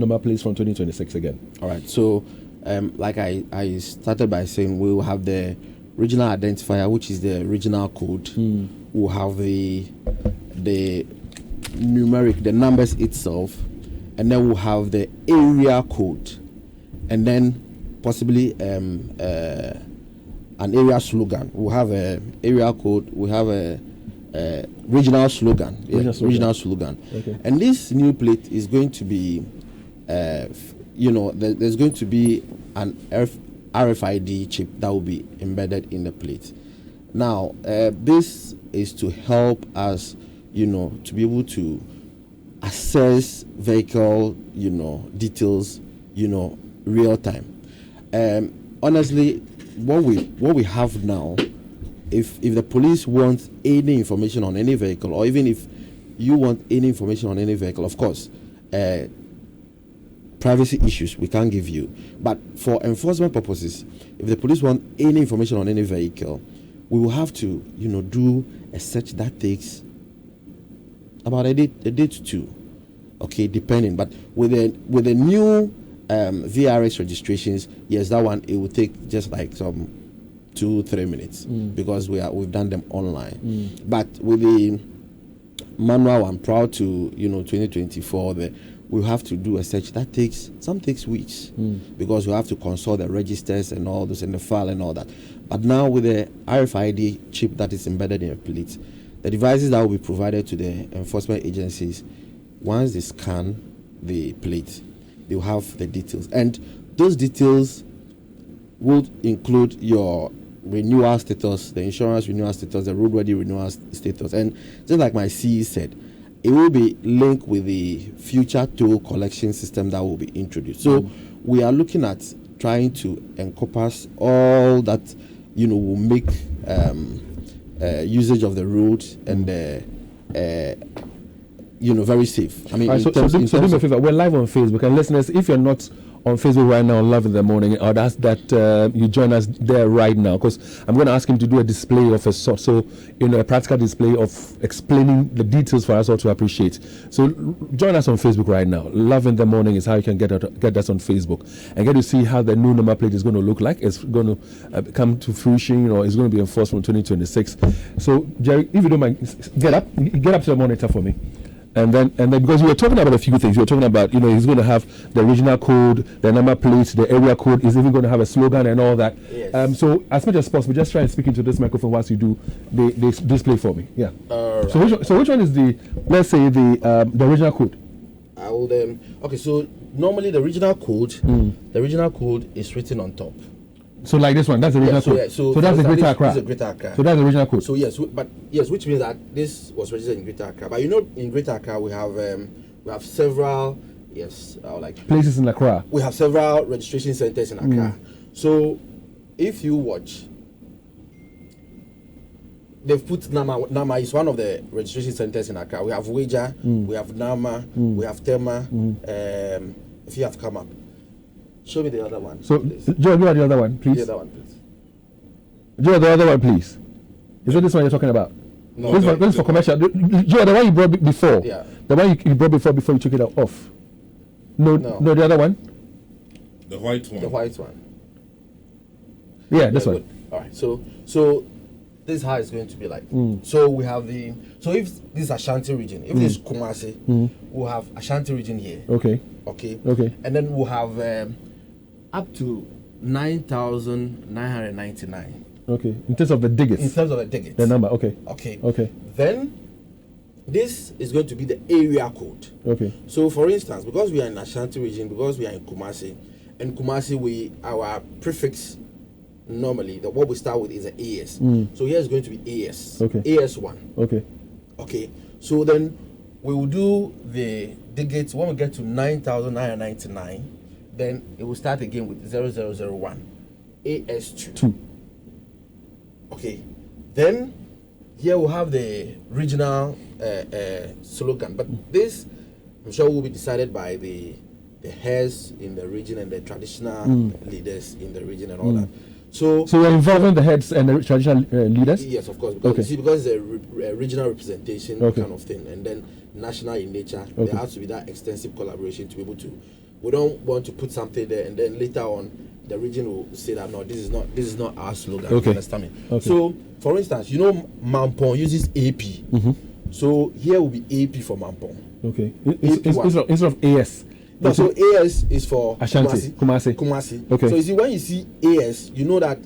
number plates from 2026 again? All right. So, like I started by saying, we will have the regional identifier, which is the regional code. We'll have the numeric, the numbers itself, and then we'll have the area code, and then possibly an area slogan. We'll have a area code. We'll have a regional slogan. Regional slogan. Okay. And this new plate is going to be, there's going to be an RFID chip that will be embedded in the plate. Now, this is to help us, to be able to assess vehicle, details, real time. Honestly, what we have now, if the police want any information on any vehicle, or even if you want any information on any vehicle, of course, privacy issues we can't give you. But for enforcement purposes, if the police want any information on any vehicle, we will have to, do a search that takes about a day to two, okay, depending. But with the new VRX registrations, yes, that one it will take just like some 2-3 minutes because we've done them online. But with the manual one, prior to 2024, we'll have to do a search that takes weeks because we have to consult the registers and all this and the file and all that. But now with the RFID chip that is embedded in a plate, the devices that will be provided to the enforcement agencies, once they scan the plate, they will have the details, and those details will include your renewal status, the insurance renewal status, the roadworthy renewal status, and just like my CE said, it will be linked with the future toll collection system that will be introduced. So we are looking at trying to encompass all that, will make usage of the road and very safe. I mean, so do me a favor. We're live on Facebook, and listeners, if you're not on Facebook right now, Love in the Morning, I'd ask that you join us there right now, because I'm going to ask him to do a display of a sort, so a practical display of explaining the details for us all to appreciate. So join us on Facebook right now. Love in the Morning is how you can get us on Facebook and get to see how the new number plate is going to look like. It's going to come to fruition, it's going to be enforced from 2026. So Jerry, if you don't mind, get up to the monitor for me. And then because you were talking about a few things, you were talking about he's going to have the regional code, the number plate, the area code. He's even going to have a slogan and all that. Yes. So as much as possible, just try and speak into this microphone whilst you do the display for me. Yeah. Right. So which one is the regional code? I will okay. So normally the regional code is written on top. So like this one, that's the regional code. So that's the Greater Accra. So that's the regional code. So yes, which means that this was registered in Greater Accra. But in Greater Accra we have several places in Accra. We have several registration centers in Accra. So if you watch, they've put Nama is one of the registration centers in Accra. We have Weja, we have Nama, we have Tema. If you have come up. Show me the other one. So, Joe, do the other one, please. The other one, please. Joe, the other one, please. Is it this one you're talking about? No. This is for commercial. Joe, the one you brought before. Yeah. The one you brought before you took it off. No, the other one. The white one. The white one. Yeah, this one. Good. All right. So this is how it's going to be like. So we have so if this is Ashanti region, if this is Kumasi, we'll have Ashanti region here. Okay. And then we'll have up to 9,999. Okay. In terms of the digits. The number. Okay. Then this is going to be the area code. Okay. So for instance, because we are in Ashanti region, because we are in Kumasi, our prefix normally what we start with is an AS. So here is going to be AS. Okay. AS1. Okay. So then we will do the digits when we get to 9,999. Then it will start again with 0001. AS2. Okay. Then here we'll have the regional slogan, but this I'm sure will be decided by the heads in the region and the traditional leaders in the region and all that. So we're involving the heads and the traditional leaders? Yes, of course. Because because it's a regional representation kind of thing, and then national in nature, there has to be that extensive collaboration to be able to We don't want to put something there and then later on the region will say that no, this is not our slogan. Okay. You understand me? Okay. So, for instance, you know, Mampong uses AP. So here will be AP for Mampong. Okay. Instead of AS. No, so AS is for Ashanti, Kumasi. Okay. So you see, when you see AS, you know that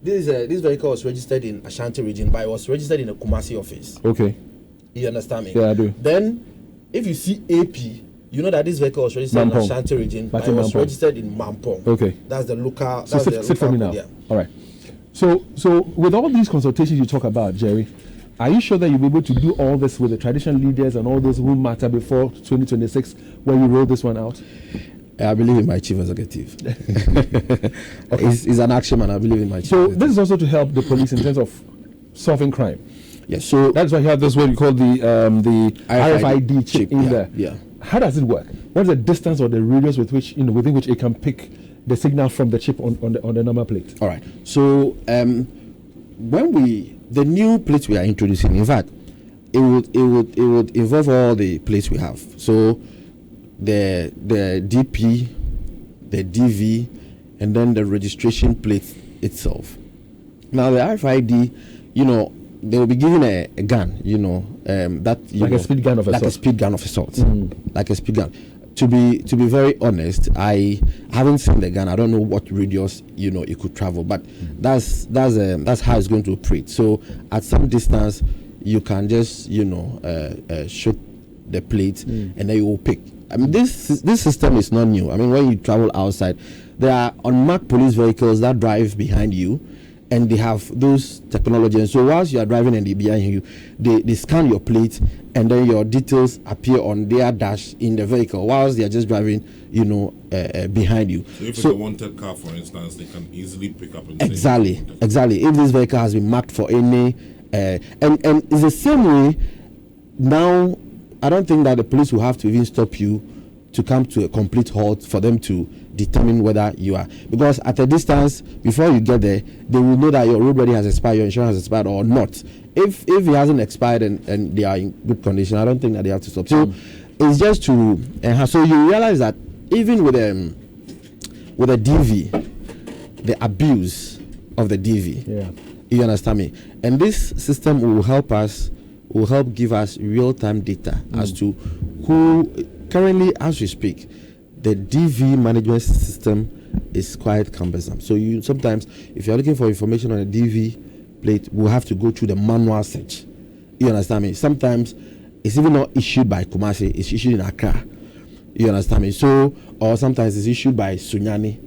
this vehicle was registered in Ashanti region, but it was registered in a Kumasi office. Okay. You understand me? Yeah, I do. Then, if you see AP, you know that this vehicle was registered in Ashanti region, but it was registered in Mampong. Okay. That's the local. So sit for me now. Yeah. All right. So with all these consultations you talk about, Jerry, are you sure that you'll be able to do all this with the traditional leaders and all those who matter before 2026 when you roll this one out? I believe in my chief executive. Okay. He's an action man. I believe in my chief. So executive. this is also to help the police in terms of solving crime. Yes. So that's why you have this what you call the RFID chip in there. Yeah. How does it work? What is the distance or the radius with which within which it can pick the signal from the chip on the number plate? All right. So when the new plates we are introducing, in fact, it would involve all the plates we have. So the DP, the DV, and then the registration plate itself. Now the RFID, they will be given a gun, a speed gun of a sort. Like a speed gun of a sort. Like a speed gun. To be very honest, I haven't seen the gun. I don't know what radius it could travel, but that's how it's going to operate. So at some distance, you can just shoot the plate and then you will pick. I mean, this system is not new. I mean, when you travel outside, there are unmarked police vehicles that drive behind you, and they have those technology. And so whilst you are driving and they behind you, they scan your plate, and then your details appear on their dash in the vehicle whilst they are just driving, behind you. So if it's a wanted car, for instance, they can easily pick up and exactly. If this vehicle has been marked for any, and it's the same way now. I don't think that the police will have to even stop you to come to a complete halt for them to determine whether you are, because at a distance before you get there, they will know that your road ready has expired, your insurance has expired or not. If it hasn't expired and they are in good condition, I don't think that they have to stop. So it's just to so you realize that even with a DV, the abuse of the DV. Yeah. You understand me? And this system will help give us real-time data as to who currently, as we speak, the DV management system is quite cumbersome. So you sometimes, if you're looking for information on a DV plate, we'll have to go through the manual search. You understand me? Sometimes it's even not issued by Kumasi, it's issued in Accra. You understand me? So, or sometimes it's issued by Sunyani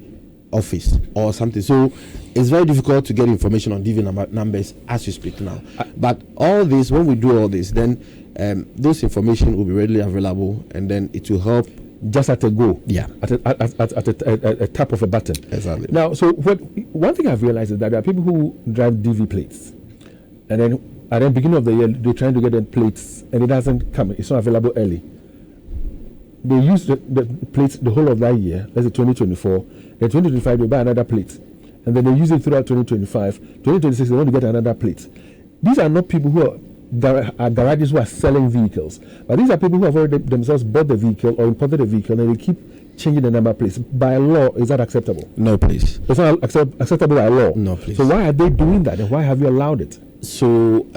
office or something. So it's very difficult to get information on DV numbers as we speak now. But all this, when we do all this, then those information will be readily available, and then it will help just at a go. Yeah. At a tap of a button. Exactly. Now, so one thing I've realized is that there are people who drive DV plates, and then at the beginning of the year they're trying to get the plates, and it doesn't come. It's not available early. They use the plates the whole of that year. Let's say 2024. Then 2025 they buy another plate, and then they use it throughout 2025. 2026 they want to get another plate. These are not people who are garages who are selling vehicles, but these are people who have already themselves bought the vehicle or imported the vehicle, and they keep changing the number plates. By law, is that acceptable? No, please. It's not acceptable by law. No, please. So why are they doing that, and why have you allowed it? So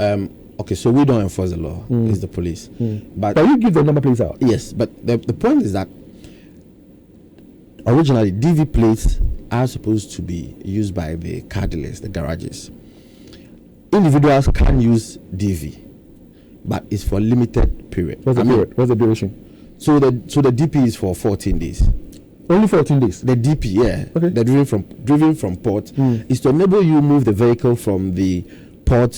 okay, so we don't enforce the law. It's the police. But you give the number plates out. Yes, but the point is that originally DV plates are supposed to be used by the car dealers, the garages. Individuals can use DV, but it's for limited period. What's the period? What's the duration? So the DP is for 14 days. Only 14 days. The DP, yeah. Okay. The driven from port is to enable you move the vehicle from the port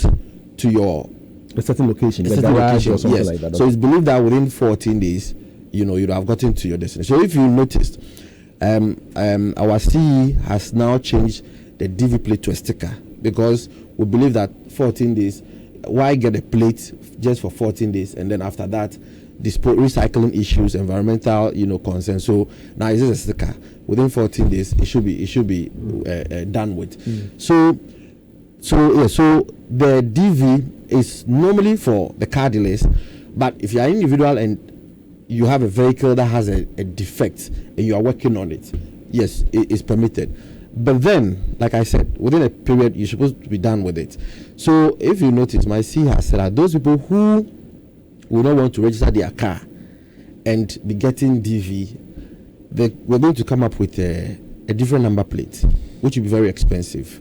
to a certain location, a certain location, or something yes. like that. So it's believed that within 14 days, you'd have gotten to your destination. So if you noticed, our CE has now changed the DV plate to a sticker, because we believe that 14 days, why get a plate just for 14 days and then after that recycling issues, environmental concerns. So now it's just a sticker. Within 14 days it should be done with. So the DV is normally for the car dealers, but if you are individual and you have a vehicle that has a defect and you are working on it, yes, it is permitted. But then, like I said, within a period, you're supposed to be done with it. So if you notice, my C has said that those people who will not want to register their car and be getting DV, we're going to come up with a different number plate, which will be very expensive.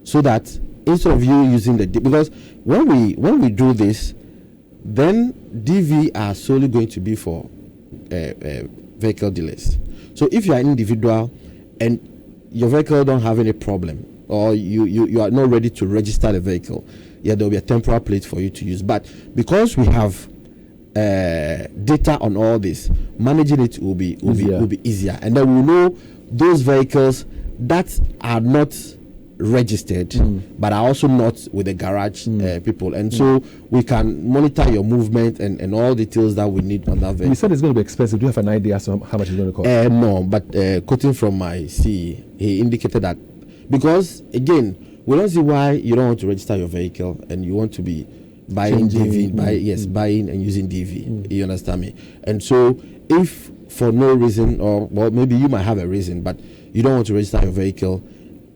So that instead of you using because when we do this, then DV are solely going to be for vehicle dealers. So if you are an individual and your vehicle don't have any problem, or you are not ready to register the vehicle, there will be a temporary plate for you to use. But because we have data on all this, managing it will be easier, and then we know those vehicles that are not registered but are also not with the garage people, and so we can monitor your movement and all details that we need on that vehicle. You said it's going to be expensive. Do you have an idea as to how much it's going to cost? No, but quoting from my CE, he indicated that because again, we don't see why you don't want to register your vehicle and you want to be buying DV, buying and using DV. You understand me? And so if for no reason, or well, maybe you might have a reason, but you don't want to register your vehicle,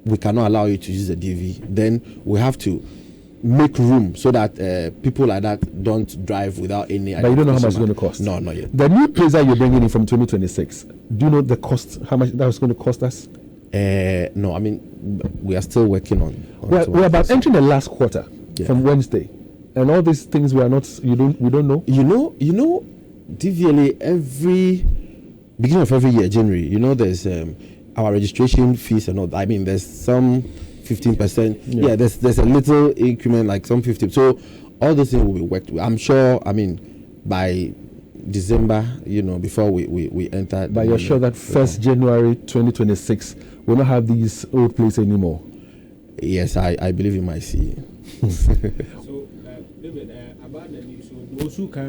we cannot allow you to use the DV, then we have to make room so that people like that don't drive without any. But you don't know how much it's going to cost? No, not yet. The new place that you're bringing in from 2026, do you know the cost, how much that was going to cost us? No, I mean, we are still working on we're about entering the last quarter from Wednesday, and all these things we don't know. You know, DVLA every beginning of every year, January, there's our registration fees and all. I mean, there's some 15%. Yeah, there's a little increment, like some 15. So all those things will be worked with. I'm sure. I mean, by December, before we enter. But you're sure that 1st January 2026 will not have these old places anymore? Yes, I believe in my CE. So, David, about the news, so those who can